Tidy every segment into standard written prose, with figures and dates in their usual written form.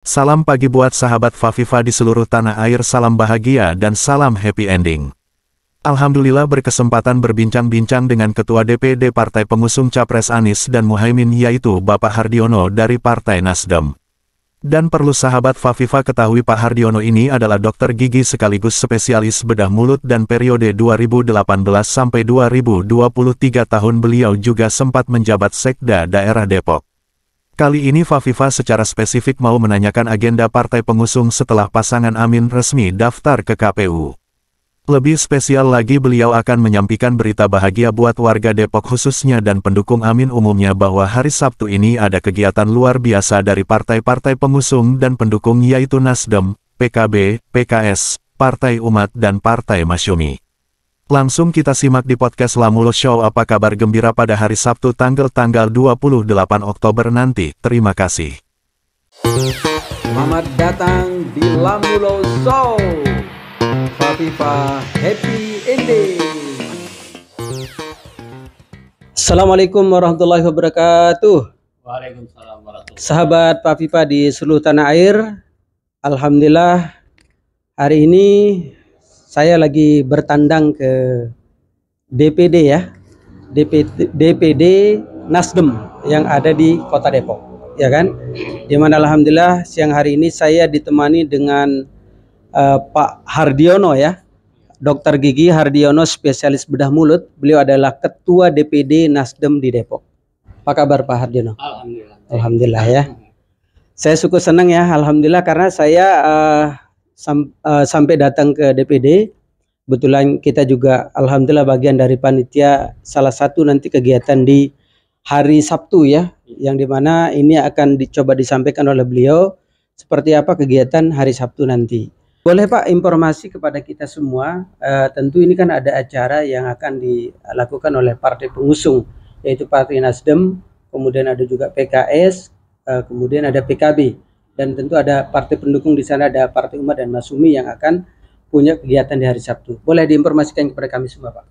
Salam pagi buat sahabat Fafifa di seluruh tanah air, salam bahagia dan salam happy ending. Alhamdulillah berkesempatan berbincang-bincang dengan Ketua DPD Partai Pengusung Capres Anies dan Muhaimin, yaitu Bapak Hardiono dari Partai Nasdem. Dan perlu sahabat Fafifa ketahui, Pak Hardiono ini adalah dokter gigi sekaligus spesialis bedah mulut, dan periode 2018 sampai 2023 tahun beliau juga sempat menjabat Sekda daerah Depok. Kali ini Fafifa secara spesifik mau menanyakan agenda partai pengusung setelah pasangan Amin resmi daftar ke KPU. Lebih spesial lagi, beliau akan menyampaikan berita bahagia buat warga Depok khususnya dan pendukung Amin umumnya bahwa hari Sabtu ini ada kegiatan luar biasa dari partai-partai pengusung dan pendukung, yaitu Nasdem, PKB, PKS, Partai Umat dan Partai Masyumi. Langsung kita simak di podcast Lamulo Show apa kabar gembira pada hari Sabtu tanggal 28 Oktober nanti. Terima kasih. Selamat datang di Lamulo Show. Fafifa happy ending. Assalamualaikum warahmatullahi wabarakatuh. Waalaikumsalam warahmatullahi wabarakatuh. Sahabat Fafifa di seluruh tanah air, alhamdulillah hari ini saya lagi bertandang ke DPD ya, DPD Nasdem yang ada di Kota Depok, ya kan? Dimana alhamdulillah siang hari ini saya ditemani dengan Pak Hardiono ya, Dokter Gigi Hardiono, spesialis bedah mulut. Beliau adalah Ketua DPD Nasdem di Depok. Apa kabar Pak Hardiono? Alhamdulillah. Alhamdulillah ya. Saya cukup senang ya, alhamdulillah, karena saya sampai datang ke DPD. Kebetulan kita juga alhamdulillah bagian dari panitia salah satu nanti kegiatan di hari Sabtu ya, yang dimana ini akan dicoba disampaikan oleh beliau seperti apa kegiatan hari Sabtu nanti. Boleh Pak informasi kepada kita semua, tentu ini kan ada acara yang akan dilakukan oleh partai pengusung, yaitu Partai Nasdem, kemudian ada juga PKS, kemudian ada PKB. Dan tentu ada partai pendukung di sana, ada Partai Umat dan Masyumi yang akan punya kegiatan di hari Sabtu. Boleh diinformasikan kepada kami semua, Pak?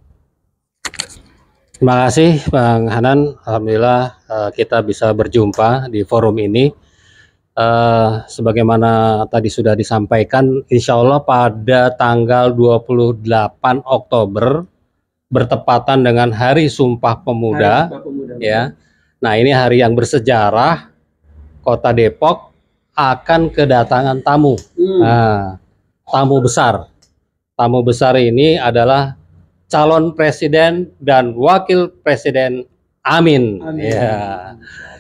Terima kasih Bang Hanan. Alhamdulillah kita bisa berjumpa di forum ini. Sebagaimana tadi sudah disampaikan, insya Allah pada tanggal 28 Oktober bertepatan dengan Hari Sumpah Pemuda. Ya. Nah, ini hari yang bersejarah. Kota Depok akan kedatangan tamu. Nah, tamu besar. Tamu besar ini adalah calon presiden dan wakil presiden Amin. Ya,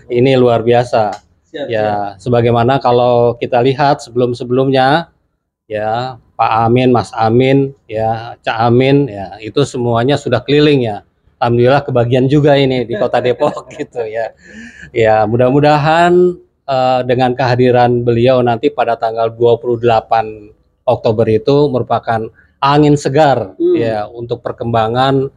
ini luar biasa. Ya, sebagaimana kalau kita lihat sebelum-sebelumnya, ya Pak Amin, Mas Amin, ya Cak Amin, ya itu semuanya sudah keliling ya. Alhamdulillah kebagian juga ini di Kota Depok gitu ya. Ya, mudah-mudahan dengan kehadiran beliau nanti pada tanggal 28 Oktober itu merupakan angin segar ya untuk perkembangan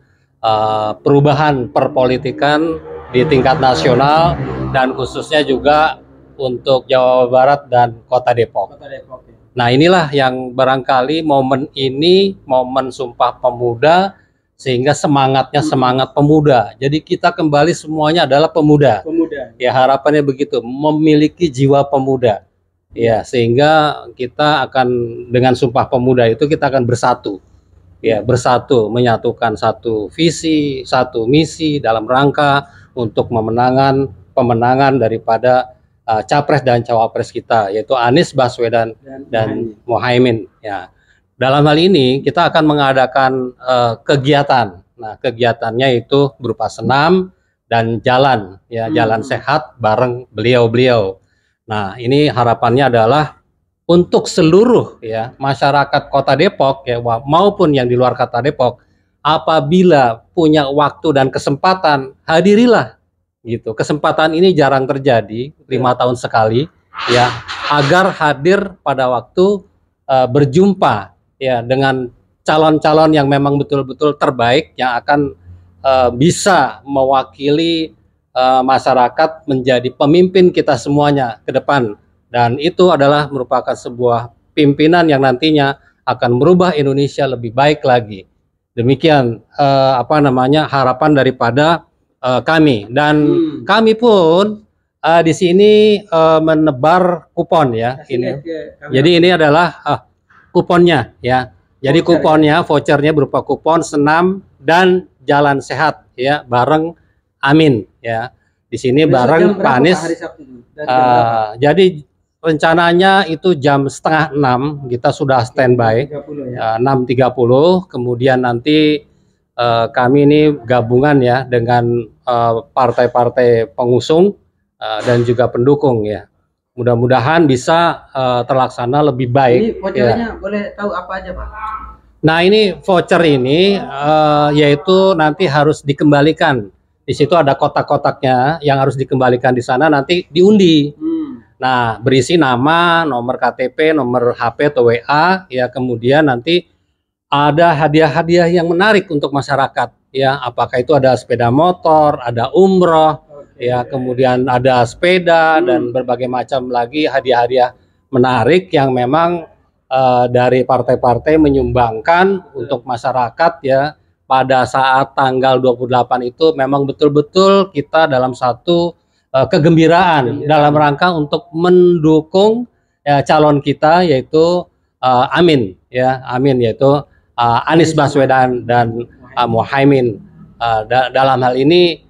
perubahan perpolitikan di tingkat nasional dan khususnya juga untuk Jawa Barat dan Kota Depok. Nah, inilah yang barangkali momen ini momen Sumpah Pemuda, sehingga semangatnya semangat pemuda. Jadi kita kembali semuanya adalah pemuda. Ya, harapannya begitu, memiliki jiwa pemuda. Ya, sehingga kita akan dengan Sumpah Pemuda itu kita akan bersatu. Ya, bersatu menyatukan satu visi, satu misi dalam rangka untuk pemenangan daripada capres dan cawapres kita, yaitu Anies Baswedan dan Muhaimin. Ya. Dalam hal ini kita akan mengadakan kegiatan. Nah, kegiatannya itu berupa senam dan jalan, ya jalan sehat bareng beliau-beliau. Nah, ini harapannya adalah untuk seluruh ya masyarakat Kota Depok ya maupun yang di luar Kota Depok, apabila punya waktu dan kesempatan, hadirilah gitu. Kesempatan ini jarang terjadi, 5 tahun sekali ya, agar hadir pada waktu berjumpa ya dengan calon-calon yang memang betul-betul terbaik yang akan bisa mewakili masyarakat menjadi pemimpin kita semuanya ke depan, dan itu adalah merupakan sebuah pimpinan yang nantinya akan merubah Indonesia lebih baik lagi. Demikian harapan daripada kami, dan kami pun Di sini menebar kupon ya. Ini. Jadi ini adalah kuponnya ya. Jadi kuponnya, vouchernya berupa kupon senam dan jalan sehat ya bareng Amin ya. Di sini bareng Pak Anies. Jadi rencananya itu jam setengah 6 kita sudah standby 6.30. Kemudian nanti kami ini gabungan ya dengan partai-partai pengusung dan juga pendukung ya. Mudah-mudahan bisa terlaksana lebih baik. Ini vouchernya boleh tahu apa aja Pak? Nah ini voucher ini yaitu nanti harus dikembalikan. Di situ ada kotak-kotaknya yang harus dikembalikan di sana nanti diundi. Nah, berisi nama, nomor KTP, nomor HP atau WA, ya kemudian nanti ada hadiah-hadiah yang menarik untuk masyarakat, ya apakah itu ada sepeda motor, ada umroh, ya kemudian ada sepeda dan berbagai macam lagi hadiah-hadiah menarik yang memang dari partai-partai menyumbangkan untuk masyarakat ya pada saat tanggal 28 itu memang betul-betul kita dalam satu kegembiraan dalam rangka untuk mendukung calon kita yaitu Amin ya Amin yaitu Anies Baswedan dan Muhaimin. Dalam hal ini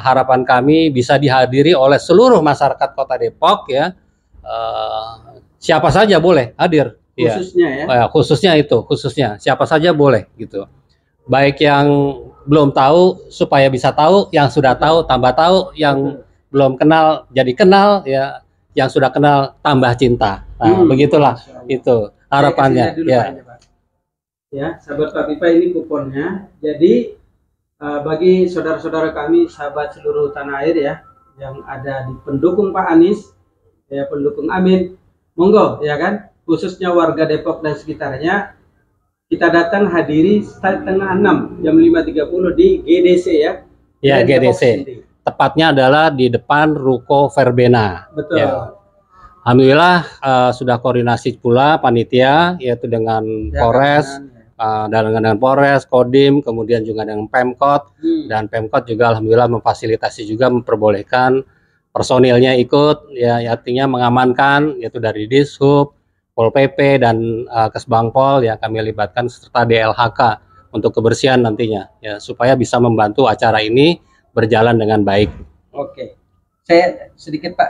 harapan kami bisa dihadiri oleh seluruh masyarakat Kota Depok ya, siapa saja boleh hadir khususnya ya. Khususnya siapa saja boleh gitu, baik yang belum tahu supaya bisa tahu, yang sudah tahu tambah tahu, yang belum kenal jadi kenal ya, yang sudah kenal tambah cinta. Nah, begitulah itu harapannya ya. Ya, sahabat Pak Pipa, ini kuponnya. Jadi bagi saudara-saudara kami, sahabat seluruh tanah air ya, yang ada di pendukung Pak Anies, ya pendukung Amin, monggo ya kan, khususnya warga Depok dan sekitarnya, kita datang hadiri setengah 6 jam 5.30 di GDC ya. Ya GDC. Tepatnya adalah di depan Ruko Verbena. Betul. Ya. Alhamdulillah sudah koordinasi pula panitia yaitu dengan Polres, dengan Polres, Kodim, kemudian juga dengan Pemkot dan Pemkot juga alhamdulillah memfasilitasi juga memperbolehkan personilnya ikut ya, artinya mengamankan yaitu dari Dishub, Pol PP dan Kesbangpol ya kami libatkan serta DLHK untuk kebersihan nantinya ya supaya bisa membantu acara ini berjalan dengan baik. Oke, saya sedikit Pak,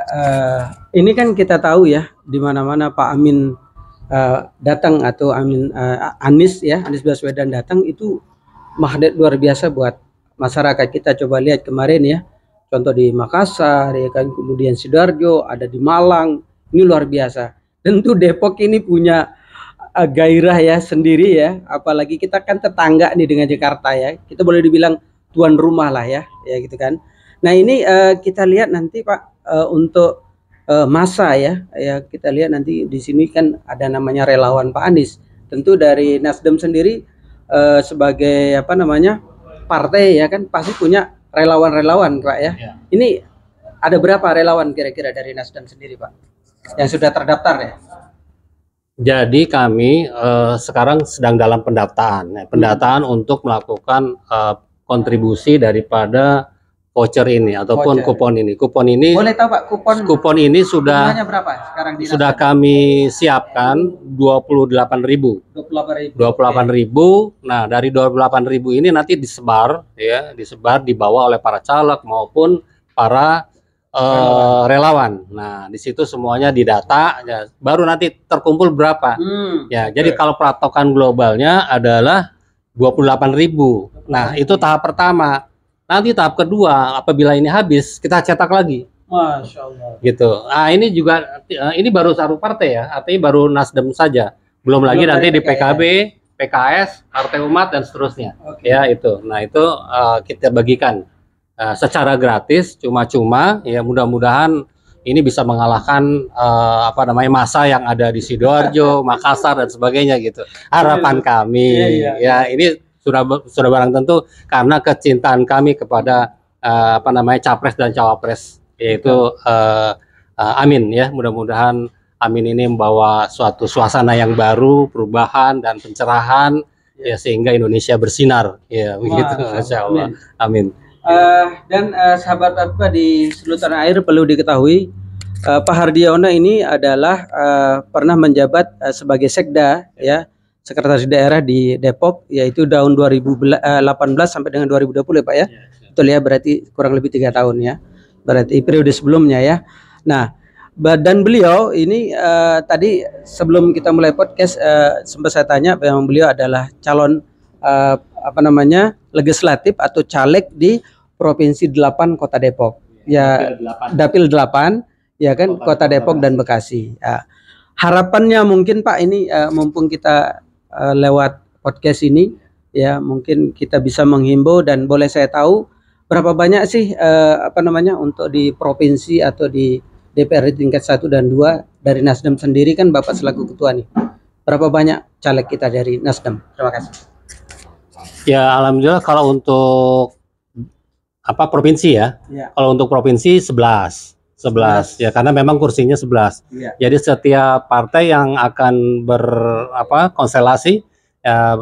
ini kan kita tahu ya di mana-mana Pak Amin datang atau Anies ya, Anies Baswedan datang itu magnet luar biasa buat masyarakat. Kita coba lihat kemarin ya, contoh di Makassar ya kan, kemudian Sidoarjo, ada di Malang, ini luar biasa. Tentu Depok ini punya gairah ya sendiri ya, apalagi kita kan tetangga nih dengan Jakarta ya, kita boleh dibilang tuan rumah lah ya gitu kan. Nah ini kita lihat nanti Pak untuk masa ya kita lihat nanti di sini kan ada namanya relawan Pak Anies. Tentu dari Nasdem sendiri sebagai apa namanya partai ya kan pasti punya relawan-relawan Pak ya. Ini ada berapa relawan kira-kira dari Nasdem sendiri Pak yang sudah terdaftar ya? Jadi kami sekarang sedang dalam pendataan untuk melakukan kontribusi daripada voucher ini ataupun kupon ini. Kupon ini boleh tahu Pak, kupon ini sudah berapa sekarang di sudah kami siapkan 28.000. 28.000. Nah, dari 28.000 ini nanti disebar dibawa oleh para caleg maupun para relawan. Nah, di situ semuanya didata ya, baru nanti terkumpul berapa. Ya, jadi kalau patokan globalnya adalah 28.000. Nah, itu tahap pertama. Nanti tahap kedua, apabila ini habis, kita cetak lagi. Masya Allah. Gitu. Nah, ini juga ini baru satu partai ya, artinya baru Nasdem saja. Belum lagi nanti di PKB, PKS, Partai Umat dan seterusnya. Ya itu. Nah, itu kita bagikan secara gratis, cuma-cuma. Ya mudah-mudahan ini bisa mengalahkan masa yang ada di Sidoarjo, Makassar dan sebagainya gitu. Harapan kami ya ini sudah barang tentu karena kecintaan kami kepada capres dan cawapres yaitu Amin ya. Mudah-mudahan Amin ini membawa suatu suasana yang baru, perubahan dan pencerahan ya sehingga Indonesia bersinar ya begitu. Masya Allah. Amin. Sahabat apa di seluruh tanah air perlu diketahui, Pak Hardiono ini adalah pernah menjabat sebagai sekda, ya, sekretaris daerah di Depok, yaitu tahun 2018 sampai dengan 2020 ya Pak ya. Betul ya, berarti kurang lebih 3 tahun ya. Berarti periode sebelumnya ya. Nah, dan beliau ini tadi sebelum kita mulai podcast sempat saya tanya, memang beliau adalah calon legislatif atau caleg di Provinsi 8 Kota Depok. Ya, Dapil 8 ya kan, Kota Depok dan Bekasi. Ya. Harapannya mungkin Pak ini mumpung kita lewat podcast ini ya, mungkin kita bisa menghimbau dan boleh saya tahu berapa banyak sih untuk di provinsi atau di DPRD tingkat 1 dan 2 dari Nasdem sendiri, kan Bapak selaku ketua nih. Berapa banyak caleg kita dari Nasdem? Terima kasih. Ya, alhamdulillah kalau untuk provinsi ya. Kalau untuk provinsi 11 ya, karena memang kursinya 11. Ya. Jadi setiap partai yang akan konstelasi ya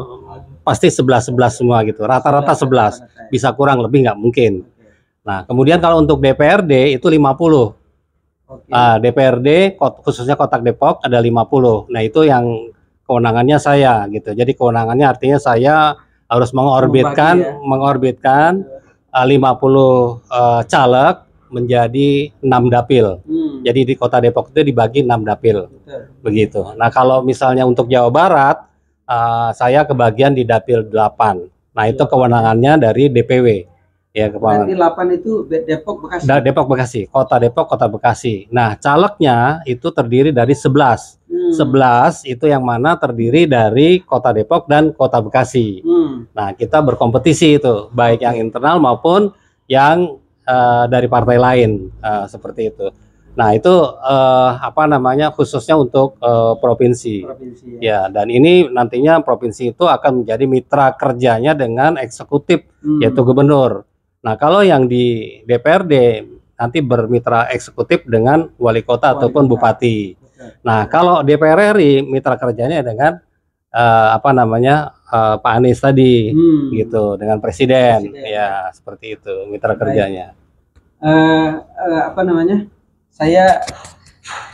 pasti 11 semua gitu. Rata-rata 11. Bisa kurang lebih nggak mungkin. Nah, kemudian kalau untuk DPRD itu 50. DPRD khususnya Kota Depok ada 50. Nah, itu yang kewenangannya saya gitu. Jadi kewenangannya artinya saya harus mengorbitkan 50 caleg menjadi 6 dapil. Jadi di Kota Depok itu dibagi 6 dapil. Begitu. Nah, kalau misalnya untuk Jawa Barat saya kebagian di dapil 8. Nah, itu kewenangannya dari DPW. Ya, berarti 8 itu Depok Bekasi. Depok Bekasi, Kota Depok, Kota Bekasi. Nah, calegnya itu terdiri dari 11. 11 itu yang mana terdiri dari Kota Depok dan Kota Bekasi. Nah, kita berkompetisi itu, baik yang internal maupun yang dari partai lain, seperti itu. Nah, itu khususnya untuk provinsi. Ya, dan ini nantinya provinsi itu akan menjadi mitra kerjanya dengan eksekutif, yaitu gubernur. Nah, kalau yang di DPRD nanti bermitra eksekutif dengan wali kota ataupun bupati. Nah, kalau DPR RI mitra kerjanya dengan Pak Anies tadi, gitu, dengan presiden. Ya, seperti itu mitra kerjanya. Saya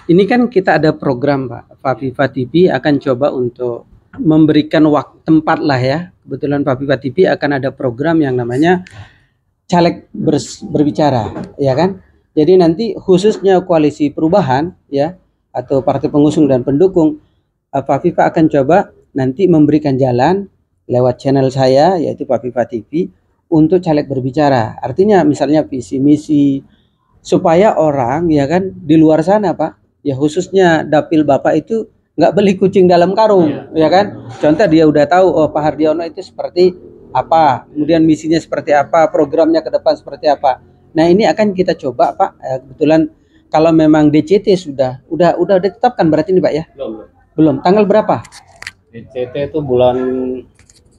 ini kan kita ada program Pak, Fafifa TV akan coba untuk memberikan tempat lah ya. Kebetulan Fafifa TV akan ada program yang namanya caleg berbicara, ya kan? Jadi nanti khususnya koalisi perubahan ya, atau partai pengusung dan pendukung, Fafifa akan coba nanti memberikan jalan lewat channel saya yaitu Fafifa TV untuk caleg berbicara. Artinya misalnya visi misi supaya orang ya kan di luar sana Pak, ya khususnya dapil Bapak itu nggak beli kucing dalam karung, ya kan? Contoh dia udah tahu, oh Pak Hardiono itu seperti apa, kemudian misinya seperti apa, programnya ke depan seperti apa. Nah, ini akan kita coba Pak. Kebetulan kalau memang DCT sudah ditetapkan berarti ini Pak ya? Belum. Tanggal berapa? DCT itu bulan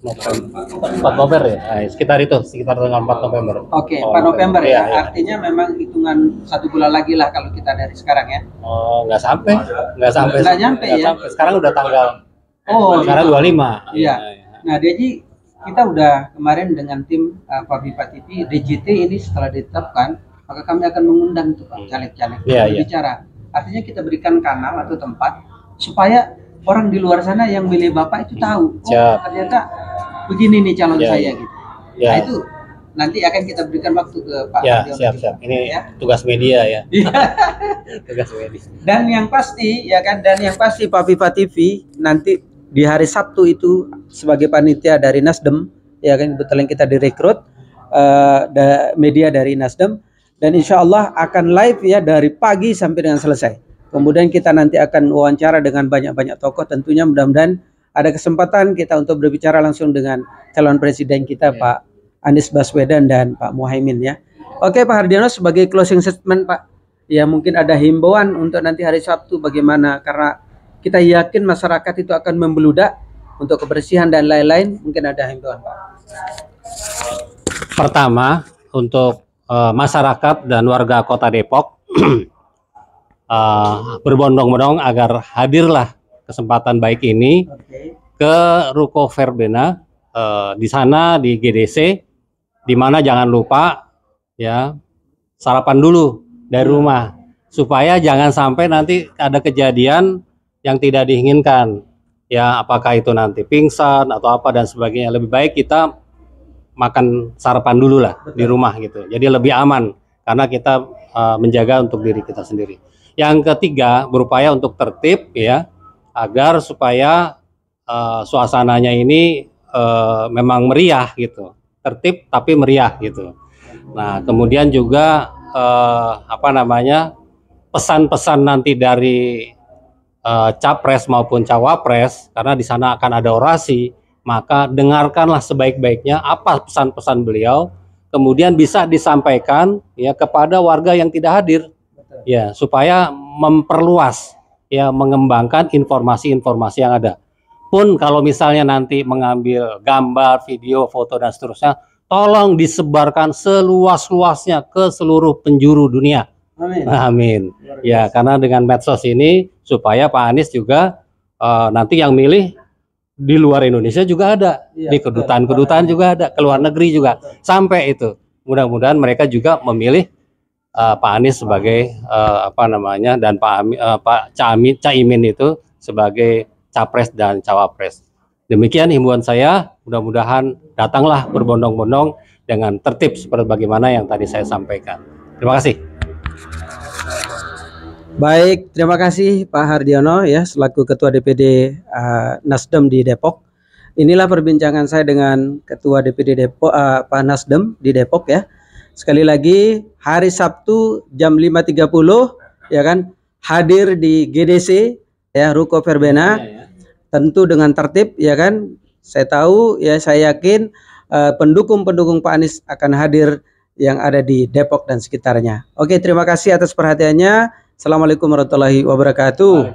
4 November ya, sekitar tanggal 4 November. Oke, 4 November ya. Artinya memang hitungan 1 bulan lagi lah kalau kita dari sekarang ya. Oh, nggak sampai. Nggak nyampe ya. Sekarang udah tanggal. Sekarang 25. Iya. Nah, jadi kita udah kemarin dengan tim Fafifa TV, DJT ini setelah ditetapkan, maka kami akan mengundang tuh Pak caleg-caleg berbicara. Artinya kita berikan kanal atau tempat supaya orang di luar sana yang milih Bapak itu tahu, ternyata begini nih calon saya gitu. Nah, itu nanti akan kita berikan waktu ke Pak. Siap. Ini ya, tugas media ya. Tugas media. Dan yang pasti Fafifa TV nanti di hari Sabtu itu sebagai panitia dari Nasdem, ya kan, kebetulan kita direkrut media dari Nasdem, dan insya Allah akan live ya dari pagi sampai dengan selesai. Kemudian kita nanti akan wawancara dengan banyak-banyak tokoh, tentunya mudah-mudahan ada kesempatan kita untuk berbicara langsung dengan calon presiden kita Pak Anies Baswedan dan Pak Muhaimin ya. Oke Pak Hardiono, sebagai closing statement Pak, ya mungkin ada himbauan untuk nanti hari Sabtu bagaimana, karena kita yakin masyarakat itu akan membeludak untuk kebersihan dan lain-lain, mungkin ada himbauan Pak. Pertama, untuk masyarakat dan warga Kota Depok berbondong-bondong agar hadirlah kesempatan baik ini ke Ruko Verbena, di sana di GDC, di mana jangan lupa ya sarapan dulu dari rumah supaya jangan sampai nanti ada kejadian yang tidak diinginkan, ya apakah itu nanti pingsan atau apa dan sebagainya. Lebih baik kita makan sarapan dulu lah di rumah gitu, jadi lebih aman karena kita menjaga untuk diri kita sendiri. Yang ketiga, berupaya untuk tertib ya, agar supaya suasananya ini memang meriah gitu, tertib tapi meriah gitu. Nah, kemudian juga pesan-pesan nanti dari capres maupun cawapres, karena di sana akan ada orasi, maka dengarkanlah sebaik-baiknya apa pesan-pesan beliau, kemudian bisa disampaikan ya kepada warga yang tidak hadir, ya supaya memperluas, ya mengembangkan informasi-informasi yang ada. Pun kalau misalnya nanti mengambil gambar, video, foto dan seterusnya, tolong disebarkan seluas-luasnya ke seluruh penjuru dunia. Amin. Amin. Ya, karena dengan medsos ini supaya Pak Anies juga nanti yang milih di luar Indonesia juga ada, di kedutaan-kedutaan juga ada, ke luar negeri juga, sampai itu. Mudah-mudahan mereka juga memilih Pak Anies sebagai dan Pak Caimin itu sebagai capres dan cawapres. Demikian himbauan saya, mudah-mudahan datanglah berbondong-bondong dengan tertib seperti bagaimana yang tadi saya sampaikan. Terima kasih. Baik, terima kasih Pak Hardiono ya selaku Ketua DPD Nasdem di Depok. Inilah perbincangan saya dengan Ketua DPD Depok Pak Nasdem di Depok ya. Sekali lagi hari Sabtu jam 5.30 ya kan, hadir di GDC ya Ruko Verbena, tentu dengan tertib ya kan. Saya tahu ya, saya yakin pendukung-pendukung Pak Anies akan hadir yang ada di Depok dan sekitarnya. Oke, terima kasih atas perhatiannya. Assalamualaikum warahmatullahi wabarakatuh.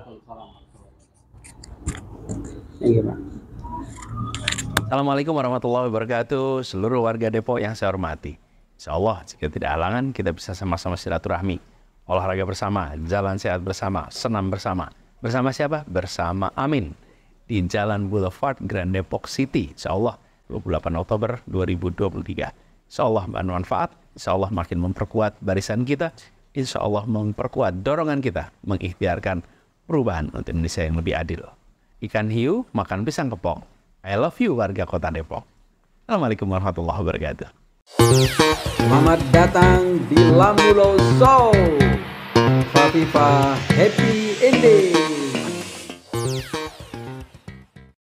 Assalamualaikum warahmatullahi wabarakatuh. Seluruh warga Depok yang saya hormati, insya Allah jika tidak halangan kita bisa sama-sama silaturahmi, olahraga bersama, jalan sehat bersama, senam bersama. Bersama siapa? Bersama Amin di Jalan Boulevard Grand Depok City, insya Allah 28 Oktober 2023. Insya Allah bermanfaat, insya Allah makin memperkuat barisan kita, insya Allah memperkuat dorongan kita mengikhtiarkan perubahan untuk Indonesia yang lebih adil. Ikan hiu makan pisang kepong. I love you warga kota Depok. Assalamualaikum warahmatullahi wabarakatuh. Selamat datang di Lamulo Show. Fafifa Happy Ending.